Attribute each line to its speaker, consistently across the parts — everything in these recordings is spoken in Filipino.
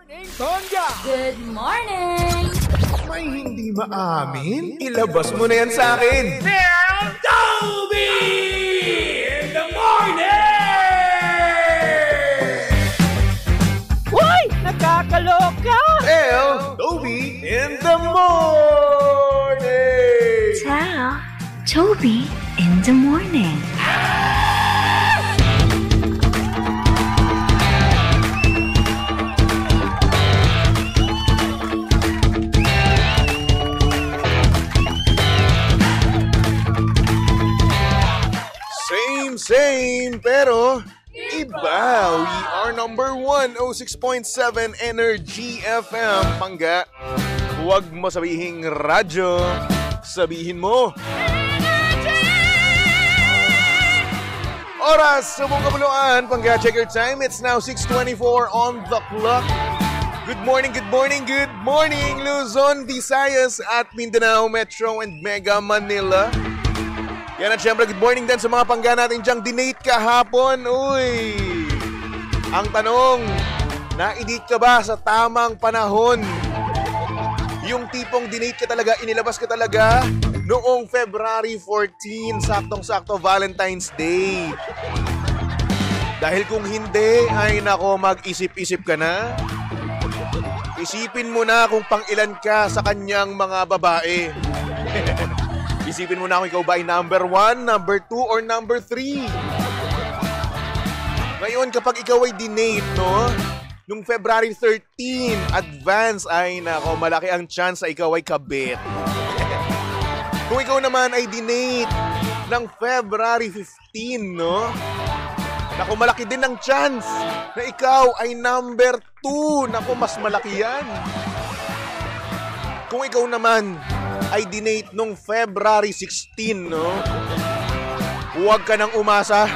Speaker 1: Tonga!
Speaker 2: Good morning!
Speaker 1: May hindi maamin? Ilabas mo na yan sa akin!
Speaker 3: Toby in the morning!
Speaker 4: Hoy! Nakakaloka!
Speaker 1: Toby in the morning!
Speaker 2: Tell Toby in the morning.
Speaker 1: Same, pero iba. We are number 106.7 Energy FM. Pangga, huwag mo sabihin radyo, sabihin mo oras sa buong kabuluan. Pangga, check your time. It's now 6:24 on the clock. Good morning, Luzon, Visayas at Mindanao, Metro and Mega Manila. Yan at syempre, good morning din sa mga pangga natin dyang dinate kahapon. Uy! Ang tanong, na-edit ka ba sa tamang panahon? Yung tipong dinate ka talaga, inilabas ka talaga noong February 14, saktong-sakto Valentine's Day. Dahil kung hindi, ay nako, mag-isip-isip ka na. Isipin mo na kung pang ilan ka sa kanyang mga babae. Isipin mo na kung ikaw ba ay number 1, number 2, or number 3. Ngayon, kapag ikaw ay dinate, no? Nung February 13, advance, ay nako, malaki ang chance na ikaw ay kabit. Kung ikaw naman ay dinate ng February 15, no? Naku, malaki din ang chance na ikaw ay number 2. Naku, mas malaki yan. Kung ikaw naman ay dinate nung February 16, no? Huwag ka nang umasa.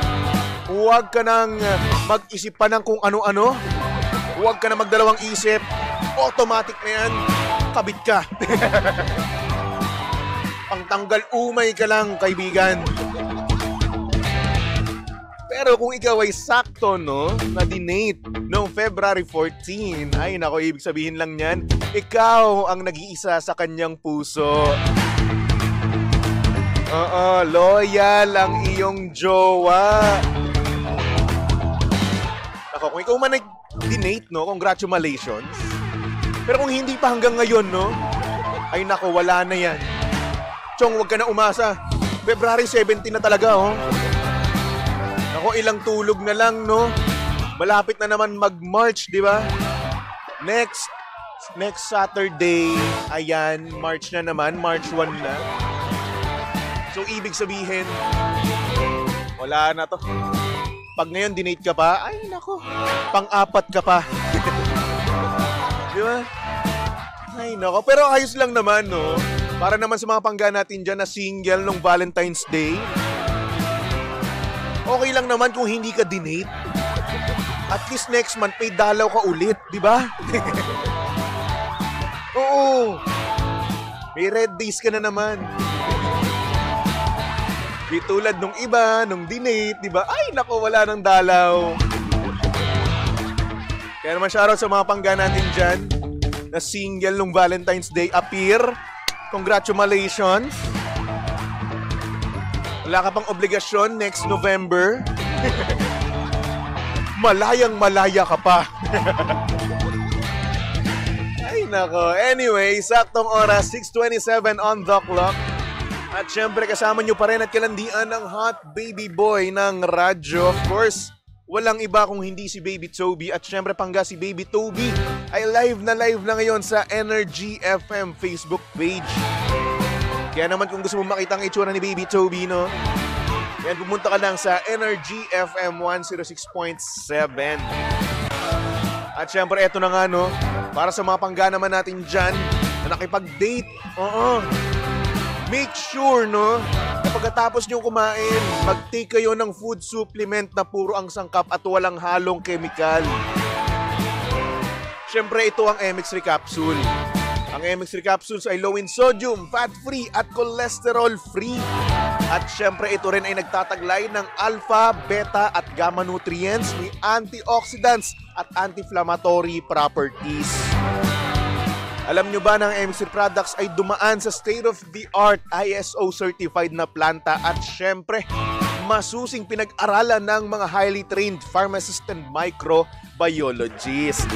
Speaker 1: Huwag ka nang mag-isip pa ng kung ano-ano. Huwag ka nang magdalawang isip. Automatic na yan. Kabit ka. Pangtanggal umay ka lang, kaibigan. Pero kung ikaw ay sakto, no, na dinate noong February 14, ay nako, ibig sabihin lang yan, ikaw ang nag-iisa sa kanyang puso. Loyal ang iyong jowa. Ako, kung ikaw man nag-dinate, no, congratulations. Pero kung hindi pa hanggang ngayon, no, ay nako, wala na yan. Chong, huwag ka na umasa. February 17 na talaga, oh. Ako, ilang tulog na lang, no? Malapit na naman mag-March, di ba? Next Saturday, ayan, March na naman, March 1 na. So, ibig sabihin, wala na to. Pag ngayon dinate ka pa, ay nako, pang-apat ka pa. Di ba? Ay nako, pero ayos lang naman, no? Para naman sa mga pangga natin dyan na single nung Valentine's Day, okay lang naman kung hindi ka dinate. At least next month may dalaw ka ulit, di ba? Oo. May red days ka na naman. Di tulad nung iba, nung dinate, di ba? Ay, nako, wala nang dalaw. Kaya naman shoutout sa mga pangga natin dyan na single nung Valentine's Day appear. Congratulations. Wala ka pang obligasyon next November. Malayang-malaya ka pa. Ay, nako. Anyway, saktong oras, 6:27 on the clock. At syempre, kasama nyo pa rin at kalandian ng hot baby boy ng radyo. Of course, walang iba kung hindi si Baby Toby. At syempre, pangga si Baby Toby ay live na ngayon sa Energy FM Facebook page. Kaya naman kung gusto mo makita ang itsura ni Baby Toby, no? Yan, pumunta ka lang sa Energy FM 106.7. At syempre, eto na nga, no? Para sa mga pangga naman natin dyan na nakipag-date. Make sure, no? Na pagkatapos nyo kumain, mag-take kayo ng food supplement na puro ang sangkap at walang halong chemical. Syempre, ito ang MX3 Capsule. Ang MX3 Capsules ay low in sodium, fat-free at cholesterol-free. At syempre ito rin ay nagtataglay ng alpha, beta at gamma nutrients, may antioxidants at anti-inflammatory properties. Alam nyo ba na ang MXC products ay dumaan sa state-of-the-art ISO certified na planta at syempre masusing pinag-aralan ng mga highly trained pharmacists and microbiologists.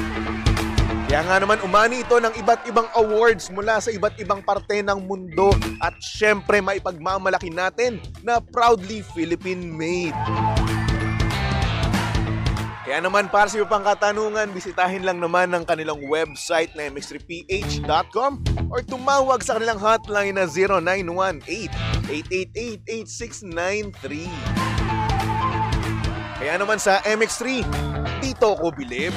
Speaker 1: Kaya nga naman umani ito ng iba't ibang awards mula sa iba't ibang parte ng mundo at syempre maipagmamalaki natin na proudly Philippine-made. Kaya naman para sa iyo pang katanungan, bisitahin lang naman ang kanilang website na mx3ph.com or tumawag sa kanilang hotline na 0918-888-8693. Kaya naman sa MX3, dito ko bilib.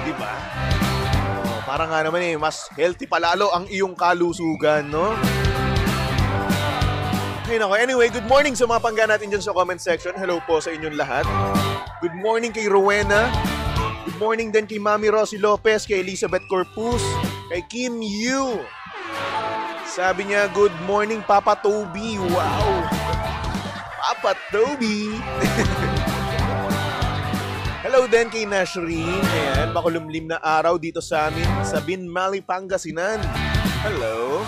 Speaker 1: Diba? Oh, para nga naman mas healthy palalo ang iyong kalusugan, no? Hey, nako. Anyway, good morning sa mga pangga natin dyan sa comment section. Hello po sa inyong lahat. Good morning kay Rowena. Good morning din kay Mami Rosie Lopez, kay Elizabeth Corpus, kay Kim Yu. Sabi niya, good morning Papa Toby. Wow! Papa Toby! Hello din kay Nashreen. Ayan, makulumlim na araw dito sa amin sa Binmali, Pangasinan. Hello.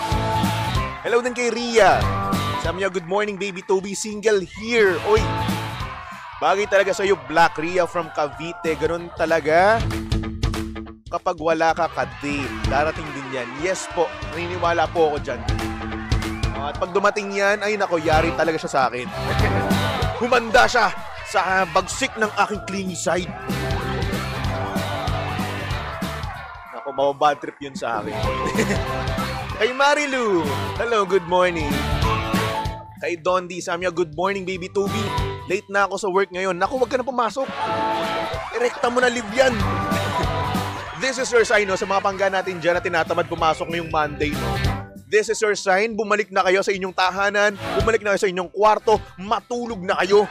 Speaker 1: Hello din kay Ria. Sabi niya, good morning baby Toby, single here. Oy, bagay talaga sa'yo, Black Ria from Cavite. Ganun talaga. Kapag wala ka ka-date, darating din yan. Yes po, naniniwala po ako dyan. At pag dumating yan, ay nako, yari talaga siya sa akin. Humanda siya sa bagsik ng aking clingy side. Nako, mababad trip yun sa akin. Kay Marilu, hello, good morning. Kay Dondi, sabi niya, good morning baby Toby. Late na ako sa work ngayon. Naku, wag ka na pumasok. Erekta mo na live yan. This is your sign, no, sa mga pangga natin dyan na tinatamad pumasok ngayong Monday, no. This is your sign. Bumalik na kayo sa inyong tahanan. Bumalik na kayo sa inyong kwarto. Matulog na kayo.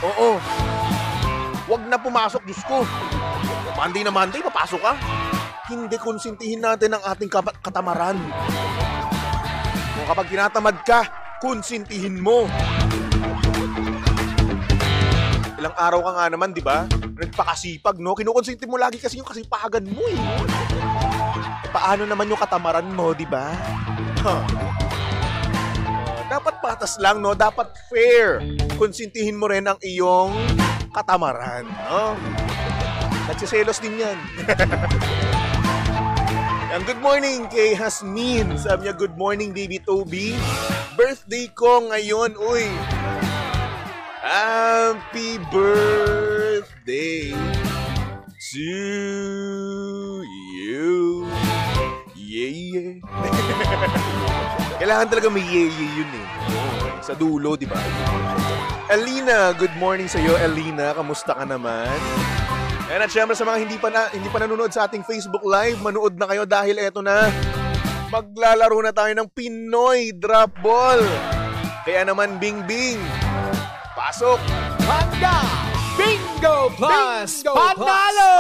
Speaker 1: Oo. Wag na pumasok, Diyos ko. Monday na Monday, papasok ka. Hindi konsintihin natin ang ating katamaran. Kung kapag tinatamad ka, konsintihin mo. Ilang araw ka nga naman, di ba? Nagpakasipag, no? Kinukonsinti mo lagi kasi yung kasipagan mo, eh. Paano naman yung katamaran mo, di ba? Dapat patas lang, no? Dapat fair. Konsintihin mo rin ang iyong katamaran, no? Nagsiselos din yan. Good morning kay Hasmin. Sabi niya, good morning baby Toby. Birthday ko ngayon, uy. Happy birthday to you. Yeah. Kailangan talaga may yeah yun eh. Sa dulo, di ba? Elina, good morning sa iyo, Elina. Kamusta ka naman? And at syempre sa mga hindi pa nanonood sa ating Facebook Live, manood na kayo dahil eto na. Maglalaro na tayo ng Pinoy Drop Ball. Kaya naman, Bing Bing, pasok!
Speaker 4: Panda Bingo Plus Panalo!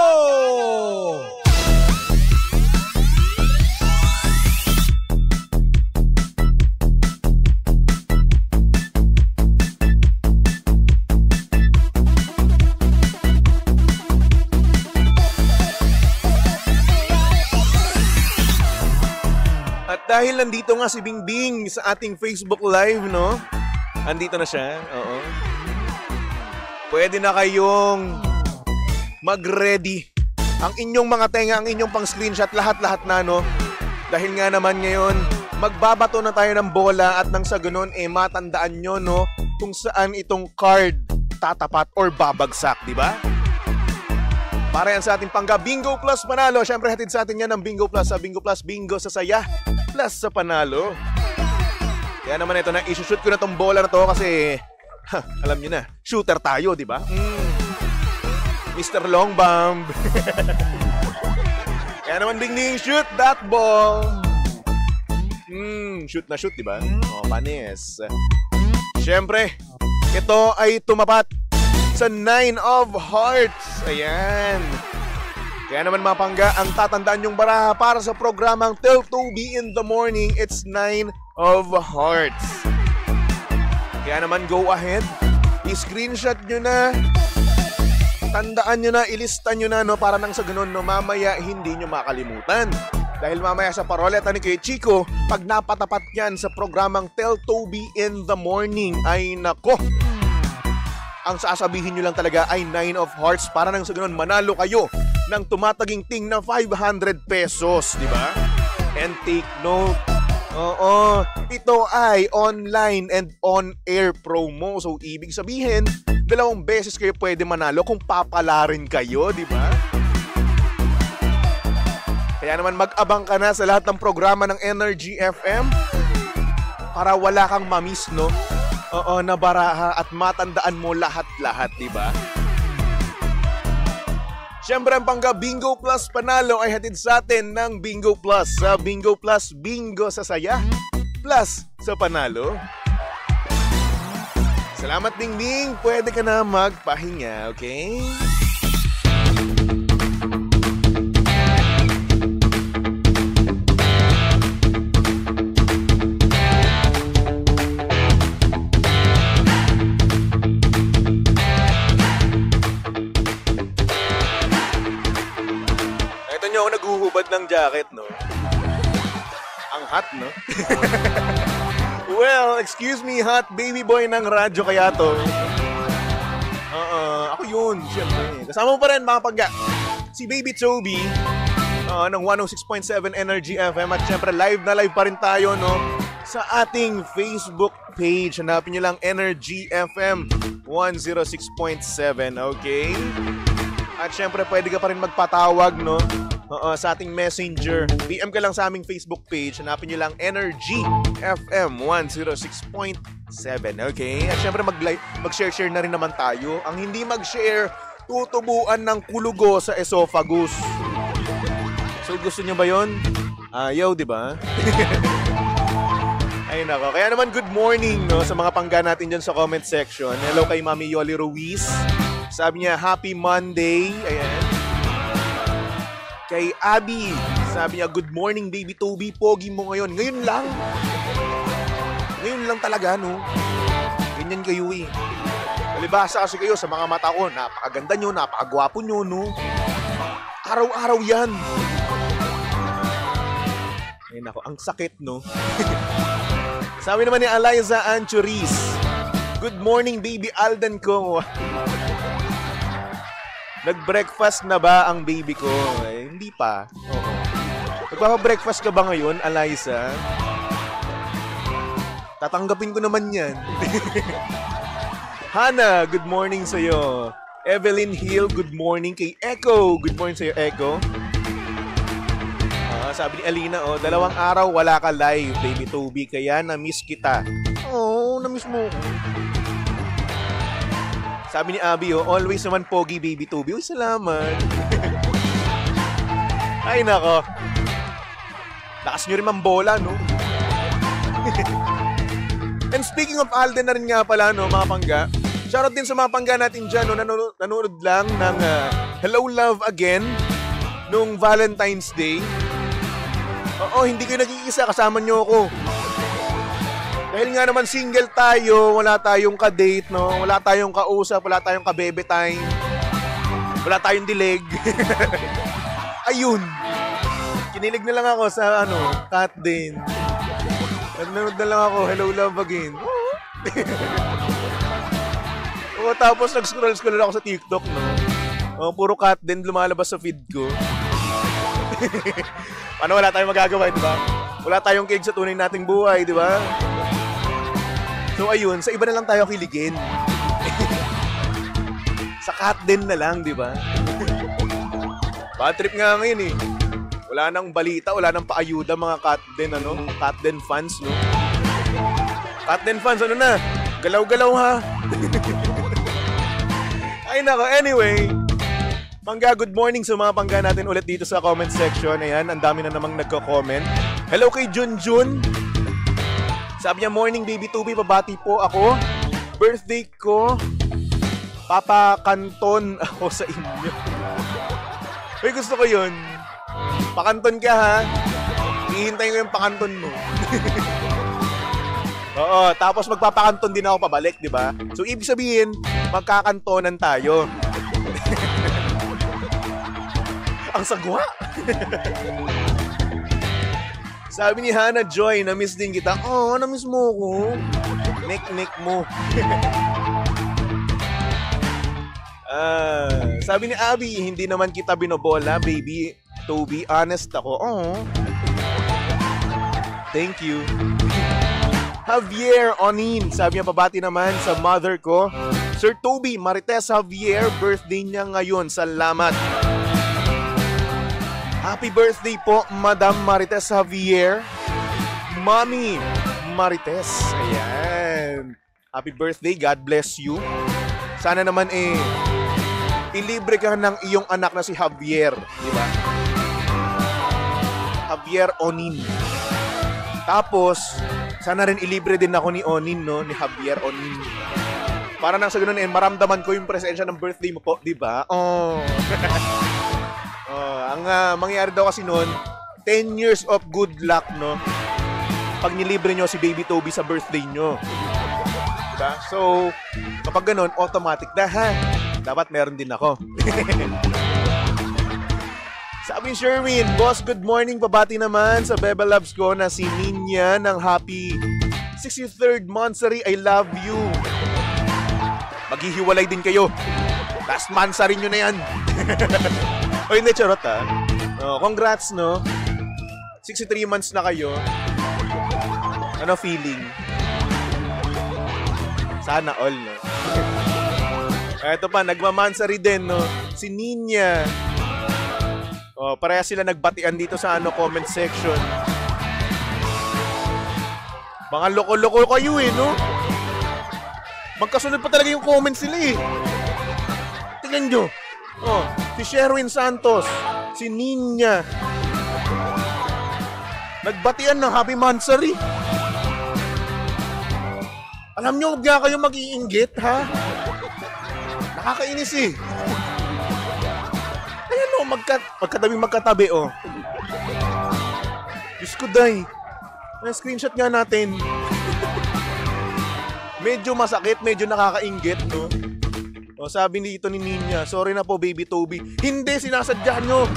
Speaker 1: At dahil nandito nga si Bingbing sa ating Facebook Live, no? Andito na siya, oo. Pwede na kayong mag-ready. Ang inyong mga tenga, ang inyong pang-screenshot, lahat-lahat na, no? Dahil nga naman ngayon, magbabato na tayo ng bola at nang sa ganun, matandaan nyo, no? Kung saan itong card tatapat or babagsak, di ba? Para yan sa ating pangga Bingo Plus Panalo. Siyempre hatid sa atin yan ng Bingo Plus sa Bingo Plus Bingo sa saya plus sa panalo. Kaya naman ito na, isushoot ko na tong bola na to kasi alam niyo na, shooter tayo, di ba? Mr. Long Bomb. Kaya naman Bing, shoot that ball. Shoot na shoot, di ba? Panis. Siyempre, ito ay tumapat sa 9 of Hearts. Ayan. Kaya naman mga pangga, ang tatandaan yung baraha para sa programang Till 2B in the morning, it's 9 of Hearts. Kaya naman go ahead, i-screenshot nyo na, tandaan nyo na, ilista nyo na, no, para nang sa ganun, no, mamaya hindi nyo makalimutan. Dahil mamaya sa paroleta ni Kuya Chico, pag napatapat yan sa programang Tell Toby in the Morning, ay nako, ang sasabihin nyo lang talaga ay 9 of Hearts para nang sa ganun manalo kayo ng tumataginting na 500 pesos, di ba? And take note, oo, ito ay online and on-air promo. So, ibig sabihin, 2 beses kayo pwede manalo kung papalarin kayo, di ba? Kaya naman mag-abang ka na sa lahat ng programa ng Energy FM para wala kang mamiss, no? Oo, na baraha at matandaan mo lahat-lahat, di ba? Siyempre, ang Pangga Bingo Plus Panalo ay hatid sa atin ng Bingo Plus. Sa Bingo Plus, bingo sa saya, plus sa panalo. Salamat, Ding Ding. Pwede ka na magpahinga, okay? Ako naghuhubad ng jacket, no? Ang hot, no? Well, excuse me, hot baby boy ng radyo kaya to. Ako yun, siyempre. Kasama mo pa rin, mga Pangga, si Baby Toby ng 106.7 Energy FM. At siyempre, live na live pa rin tayo, no? Sa ating Facebook page. Hanapin nyo lang Energy FM 106.7, okay? At siyempre, pwede ka pa rin magpatawag, no? Sa ating messenger. PM ka lang sa aming Facebook page. Hanapin nyo lang Energy FM 106.7. Okay? At syempre mag-share na rin naman tayo. Ang hindi mag-share, tutubuan ng kulugo sa esophagus. So gusto nyo ba yun? Ayaw, di ba? Ay nako. Kaya naman good morning, no, sa mga Pangga natin dyan sa comment section. Hello kay Mami Yoli Ruiz. Sabi niya, Happy Monday. Ayan. Kay Abby, sabi niya, good morning baby Toby, pogi mo ngayon. Ngayon lang. Ngayon lang talaga, no? Ganyan kayo eh. Palibasa kasi kayo sa mga mata ko, napakaganda nyo, napakagwapo nyo, no? Araw-araw yan. Ay nako, ang sakit, no? Sabi naman ni Eliza Anchuris, good morning baby Alden ko. Nag-breakfast na ba ang baby ko? Eh, hindi pa. Oo. Nagpapa-breakfast ka ba ngayon, Eliza? Tatanggapin ko naman yan. Hana, good morning sa'yo. Evelyn Hill, good morning. Kay Echo, good morning sa'yo, Echo. Sabi ni Alina, 2 araw wala ka live, baby Toby, kaya na-miss kita. Oh, na-miss mo. Sabi ni Abby, always naman pogi baby Toby. Uy, salamat. Ay, nako. Lakas nyo rin mambola, no? And speaking of Alden na rin nga pala, no, mga Pangga. Shoutout din sa mga Pangga natin dyan, no, nanonood lang ng Hello Love Again nung Valentine's Day. Oo, hindi kayo nag-iisa, kasama nyo ako. Dahil nga naman single tayo, wala tayong ka-date, no? Wala tayong kausap, wala tayong ka-bebe time. Wala tayong dilig. Ayun. Kinilig na lang ako sa cat din. Nanonood na lang ako, Hello Love Again. O, tapos nag-scroll ako sa TikTok, no? Puro cat din lumalabas sa feed ko. Paano wala tayong magagawa, di ba? Wala tayong cake sa tunay nating buhay, di ba? So ayun, sa iba na lang tayo kiligin. Sa cat din na lang, di ba? Bad trip nga ngayon eh. Wala nang balita, wala nang paayuda mga cat din, cat din fans, no? Cat din fans, na? Galaw-galaw ha? Ay nako, anyway. Pangga, good morning sa mga Pangga natin ulit dito sa comment section. Ayan, ang dami na namang nagko-comment. Hello kay Junjun. Sabi niya, morning baby Toby, babati po ako. Birthday ko, papakanton ako sa inyo. Uy, gusto ko yun. Pakanton ka ha. Hihintayin ko yung pakanton mo. Oo, tapos magpapakanton din ako pabalik, di ba? So, ibig sabihin, magkakantonan tayo. Ang sagwa. Sabi ni Hannah Joy, na-miss din kita. Oh, na-miss mo ko. Nek mo. Sabi ni Abby, hindi naman kita binobola, baby. Toby, honest ako. Oh. Thank you. Javier Onin, sabi niya, pabati naman sa mother ko. Sir Toby, Marites Javier, birthday niya ngayon. Salamat. Happy birthday po, Madam Marites Javier. Mommy Marites. Ayan. Happy birthday, God bless you. Sana naman ilibre ka ng iyong anak na si Javier, di ba? Javier Onin. Tapos, sana rin ilibre din ako ni Onin, no? Ni Javier Onin. Para nang sa ganun, maramdaman ko yung presensya ng birthday mo po, di ba? Oh. Ang mangyayari daw kasi noon, 10 years of good luck, no? Pag nilibre nyo si Baby Toby sa birthday nyo. Diba? So, kapag ganun, automatic na, ha? Dapat meron din ako. Sabi ni Sherwin, boss, good morning. Pabati naman sa Bebe Loves ko na si Ninya ng happy 63rd monthsary. I love you. Maghihiwalay din kayo. Last monthsary nyo na yan. O hindi, charot ha. Congrats, no? 63 months na kayo. Ano feeling? Sana all, no? Ito pa, nagmamansary din, no? Si Ninya. Pareha sila nagbatian dito sa comment section. Mga loko-loko kayo no? Magkasunod pa talaga yung comments sila Tingnan nyo. Si Sherwin Santos, si Ninya. Nagbatian ng happy monthsary. Alam nyo, huwag nga kayo mag-iinggit, ha? Nakakainis Ayan magkatabi, Diyos ko, day. Na-screenshot nga natin. Medyo masakit, medyo nakakainggit, no? Sabi dito ni Ninya, sorry na po, Baby Toby. Hindi, sinasadya nyo.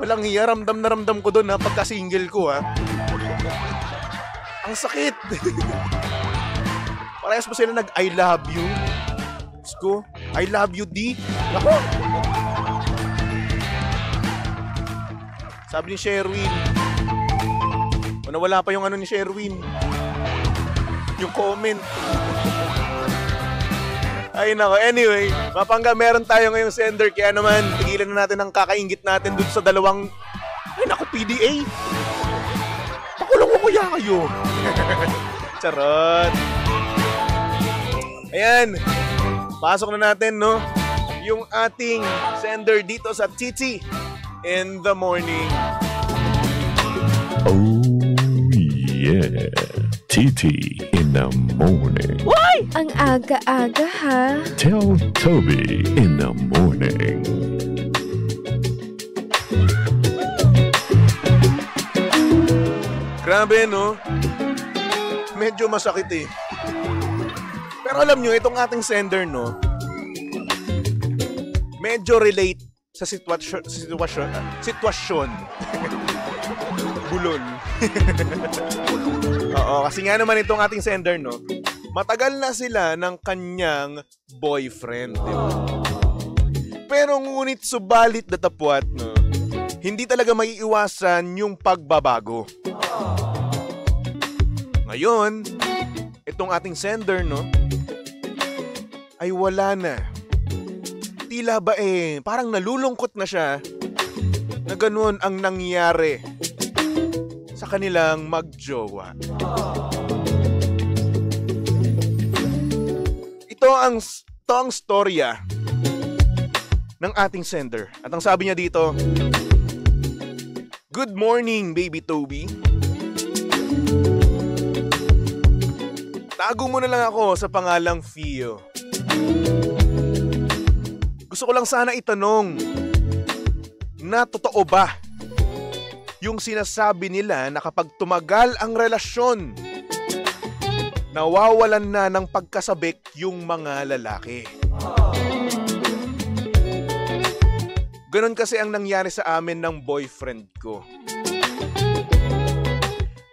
Speaker 1: Walang hiya, ramdam na ramdam ko doon, pagka-single ko, Ang sakit. Parehas pa sila nag-I love you. Diyos ko, I love you, D. Ako. Sabi ni Sherwin. Wala pa yung ni Sherwin. Yung comment. Ay nako, anyway, mapangga meron tayo ngayong sender, kaya naman tigilan na natin ang kakaingit natin dun sa dalawang, ay nako, PDA. Pakulong mo kuya kayo. Charot. Ayan, pasok na natin, no? Yung ating sender dito sa Titi in the morning.
Speaker 5: Oh yeah, Titi in the morning.
Speaker 6: Why? Ang aga-aga ha.
Speaker 5: Tell Toby in the morning.
Speaker 1: Grabe, no? Medyo masakit Pero alam nyo, itong ating sender, no? Medyo relate sa sitwasyon. Bulol. Oo, kasi nga naman itong ating sender, no? Matagal na sila ng kanyang boyfriend, diba? Pero ngunit subalit datapwat, no? Hindi talaga maiiwasan yung pagbabago. Ngayon, itong ating sender, no? Ay wala na. Tila ba parang nalulungkot na siya na ganun ang nangyari sa kanilang magjowa. Ito ang storya ng ating sender. At ang sabi niya dito, good morning, Baby Toby. Tago mo na lang ako sa pangalang Fio. Gusto ko lang sana itanong na totoo ba Yung sinasabi nila na kapag tumagal ang relasyon, nawawalan na ng pagkasabik yung mga lalaki. Ganon kasi ang nangyari sa amin ng boyfriend ko.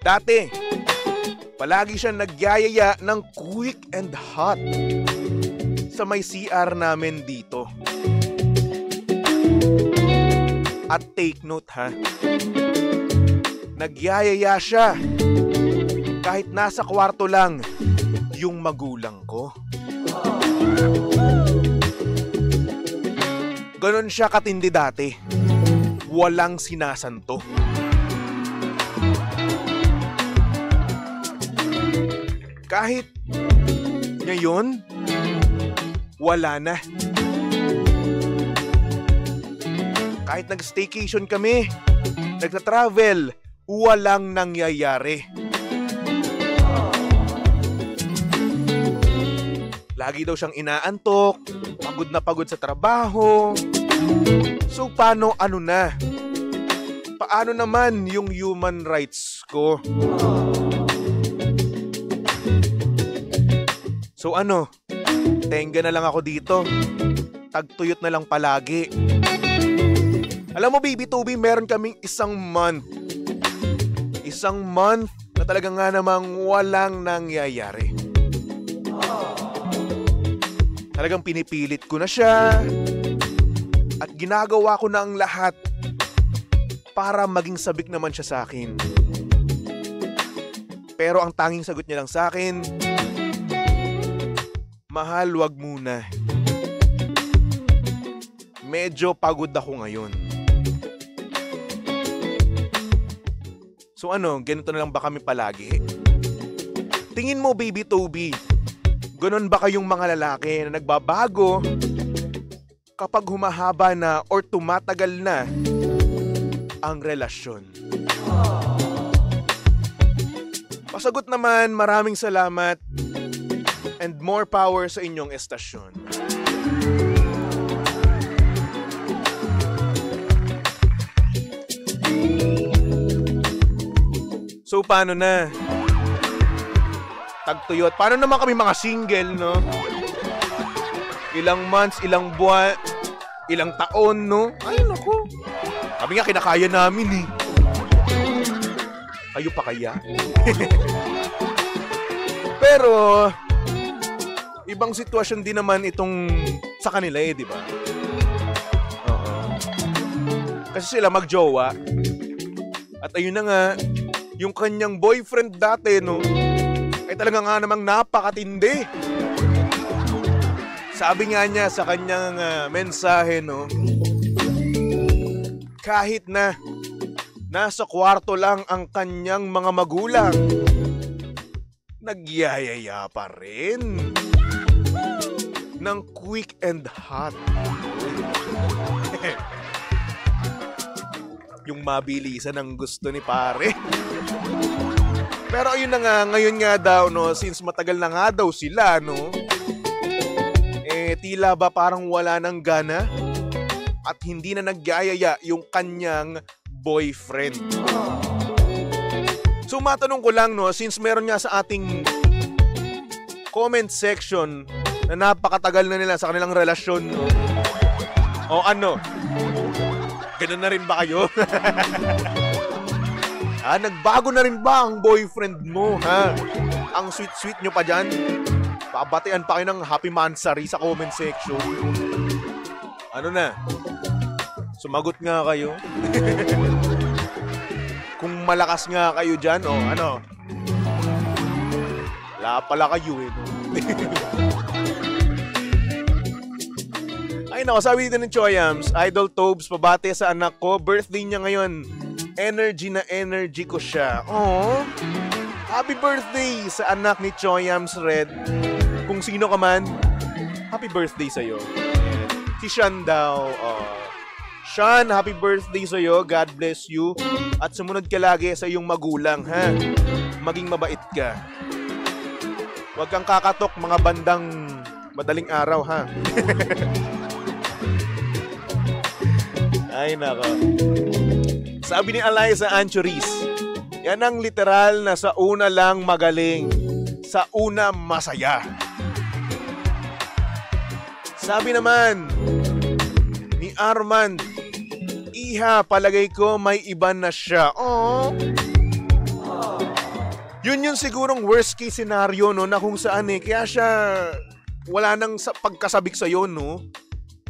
Speaker 1: Dati, palagi siya nagyayaya ng quick and hot sa may CR namin dito. At take note ha, nagyayaya siya kahit nasa kwarto lang yung magulang ko. Ganon siya katindi dati. Walang sinasanto. Kahit ngayon, wala na. Kahit nag-staycation kami, nagta-travel, walang nangyayari. Lagi daw siyang inaantok, pagod na pagod sa trabaho. So paano na? Paano naman yung human rights ko? So tenga na lang ako dito. Tagtuyot na lang palagi. Alam mo, Baby Toby, meron kaming isang month. Isang month na talaga nga namang walang nangyayari. Talagang pinipilit ko na siya at ginagawa ko na ang lahat para maging sabik naman siya sa akin. Pero ang tanging sagot niya lang sa akin, mahal, wag muna. Medyo pagod ako ngayon. So ganito na lang ba kami palagi? Tingin mo, Baby Toby, ganon ba kayong mga lalaki na nagbabago kapag humahaba na or tumatagal na ang relasyon? Pasagot naman, maraming salamat and more power sa inyong estasyon. So paano na? Tagtuyot. Paano naman kami mga single, no? Ilang months, ilang buwan, ilang taon, no? Ay, naku. Kami nga kinakaya namin, eh. Kayo pa kaya? Pero, ibang sitwasyon din naman itong sa kanila, eh, di ba? Oo. Kasi sila magjowa. At ayun na nga, yung kanyang boyfriend dati, no? Ay talaga nga namang napakatindi. Sabi nga niya sa kanyang mensahe, no? Kahit na nasa kwarto lang ang kanyang mga magulang, nagyayaya pa rin ng quick and hot. Yung mabilisan ang gusto ni pare. Pero ayun na nga, ngayon nga daw, no, since matagal na nga daw sila, no, tila ba parang wala nang gana at hindi na nagyayaya yung kanyang boyfriend. So matanong ko lang, no, since meron nga sa ating comment section na napakatagal na nila sa kanilang relasyon, no, o ganun na rin ba kayo? Nagbago na rin ba ang boyfriend mo, ha? Ang sweet-sweet nyo pa dyan? Babatian pa kayo ng happy mansari sa comment section. Sumagot nga kayo? Kung malakas nga kayo dyan, wala pala kayo, eh. Ay nako, sabi dito ng Choyams, Idol Tobes, pabati sa anak ko. Birthday niya ngayon. Energy na energy ko siya. Oh, happy birthday sa anak ni Choyams Red. Kung sino ka man, happy birthday sa'yo. Si Sean daw. Sean, happy birthday sa'yo. God bless you. At sumunod ka lagi sa iyong magulang, ha? Maging mabait ka. Huwag kang kakatok mga bandang madaling araw, ha? Ay, nako. Sabi ni Eliza Anchoris, yan ang literal na sa una lang magaling, sa una masaya. Sabi naman ni Armand, Iha, palagay ko may iba na siya. Oh. Yun sigurong worst case scenario, no, na kung saan kaya siya wala nang pagkasabik sa'yo, no.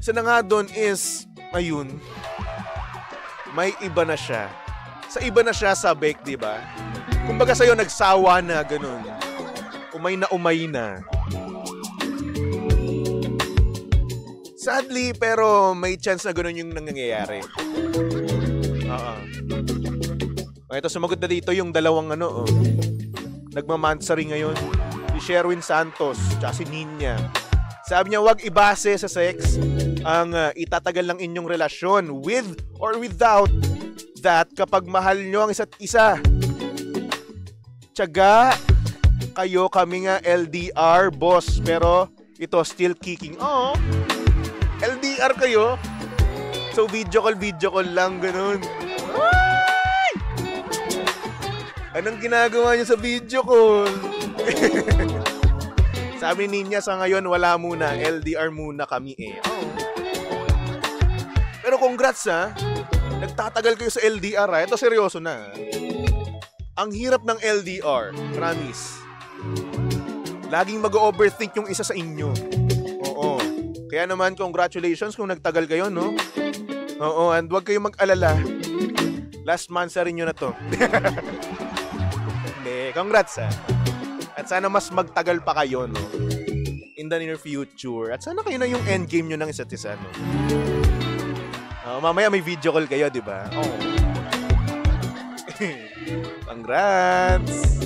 Speaker 1: Isa na nga doon is, ayun, may iba na siya. Sa iba na siya sabik, di ba? Kumbaga sa'yo nagsawa na, ganun. Umay na. Sadly, pero may chance na ganun yung nangyayari. Ito, sumagot na dito yung dalawang nagmamansari ngayon. Si Sherwin Santos, tsaka si Ninya. Sabi niya, wag ibase sa sex ang itatagal ng inyong relasyon with or without that kapag mahal nyo ang isa't isa. Tiyaga kayo, kami nga LDR, boss. Pero ito, still kicking. Oh, LDR kayo? So video call lang, ganun. Ay! Anong ginagawa niyo sa video call? Sabi niya sa ngayon, wala muna. LDR muna kami Oh. Pero congrats nagtatagal kayo sa LDR Ito seryoso na. Ang hirap ng LDR, promise. Laging mag-overthink yung isa sa inyo. Oo. Kaya naman, congratulations kung nagtagal kayo, no? Oo, and huwag kayong mag-alala. Last month sa rin nyo na to. Hindi, congrats At sana mas magtagal pa kayo, no? In the near future. At sana kayo na yung endgame nyo ng isa't isa, no? Mamaya may video call kayo, di ba? Oh. Congrats!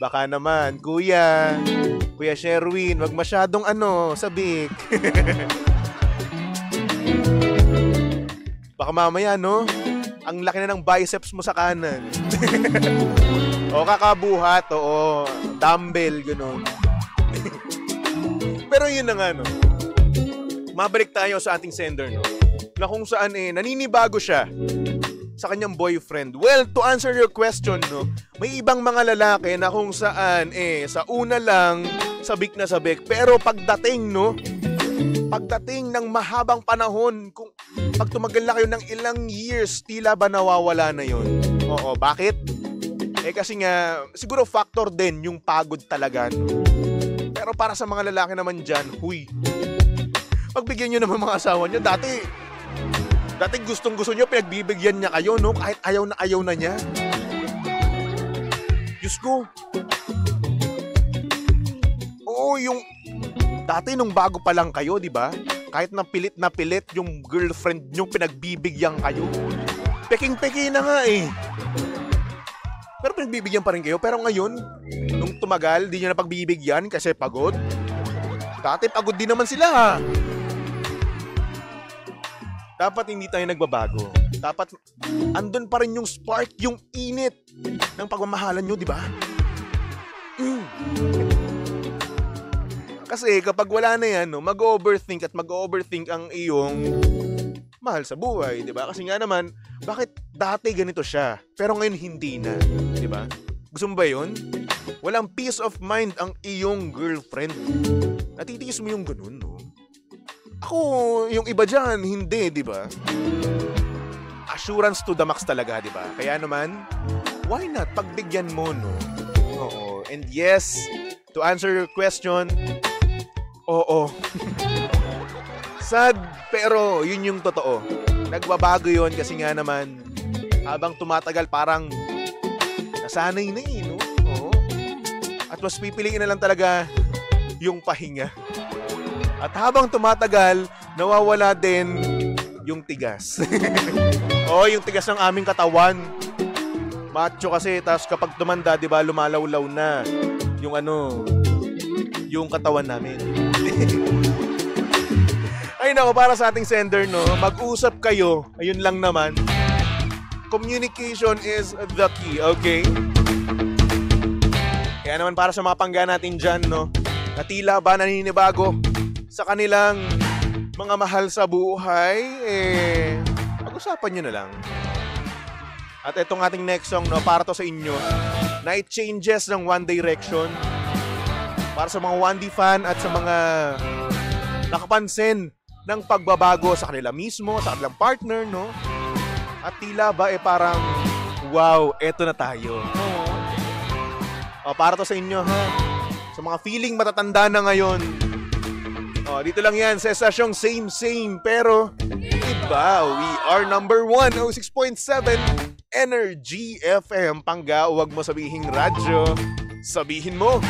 Speaker 1: Baka naman, Kuya Sherwin, wag masyadong sabik. Baka mamaya, no? Ang laki na ng biceps mo sa kanan. O kakabuhat, o dumbbell, gano'n. Pero yun na nga, no? Mabalik tayo sa ating sender, no? Na kung saan naninibago siya sa kanyang boyfriend. Well, to answer your question, no? May ibang mga lalaki na kung saan sa una lang sabik na sabik. Pero pagdating, no? Pagdating ng mahabang panahon, kung pag tumagal na kayo ng ilang years, tila ba nawawala na yun? Oo, bakit? Kasi nga, siguro factor din yung pagod talaga. No? Pero para sa mga lalaki naman dyan, huy, pagbigyan nyo naman mga asawa nyo, dati gustong-gusto nyo, pinagbibigyan niya kayo, no? Kahit ayaw na niya. Diyos ko. Oo, yung dati nung bago pa lang kayo, di ba? Kahit na pilit yung girlfriend nyo, pinagbibigyan kayo. Peking-peki na nga Pero pinagbibigyan pa rin kayo. Pero ngayon, nung tumagal, di nyo na pagbibigyan kasi pagod. Dati pagod din naman sila Dapat hindi tayo nagbabago. Dapat andun pa rin yung spark, yung init ng pagmamahalan nyo, di ba? Kasi kapag wala na yan, mag-overthink ang iyong mahal sa buhay, di ba? Kasi nga naman, bakit dati ganito siya, pero ngayon hindi na, di ba? Gusto mo ba yun? Walang peace of mind ang iyong girlfriend. Natitiis mo yung ganun, no? Ako, yung iba dyan, hindi, di ba? Assurance to the max talaga, di ba? Kaya naman, why not? Pagbigyan mo, no? Oo. And yes, to answer your question, oo. Sad, pero yun yung totoo. Nagbabago yun kasi nga naman, habang tumatagal, parang nasanay na no? Oo. At mas pipiliin na lang talaga yung pahinga. At habang tumatagal, nawawala din yung tigas. Yung tigas ng aming katawan. Macho kasi, tapos kapag tumanda, di ba, lumalawlaw na yung yung katawan namin. Ay nako, para sa ating sender, no, mag-usap kayo. Ayun lang naman. Communication is the key, okay? Kaya naman para sa mga pangga natin dyan, no, na tila ba naninibago sa kanilang mga mahal sa buhay, pag-usapan nyo na lang. At itong ating next song, no, para to sa inyo. Night Changes ng One Direction. Para sa mga 1D fan at sa mga nakapansin ng pagbabago sa kanila mismo, sa kanilang partner, no? At tila ba parang, wow, eto na tayo. Para to sa inyo, ha? Sa mga feeling matatanda na ngayon. Dito lang yan sa estasyong same, pero iba. We are number 1, 06.7 Energy FM. Pangga, huwag mo sabihing radyo. Sabihin mo.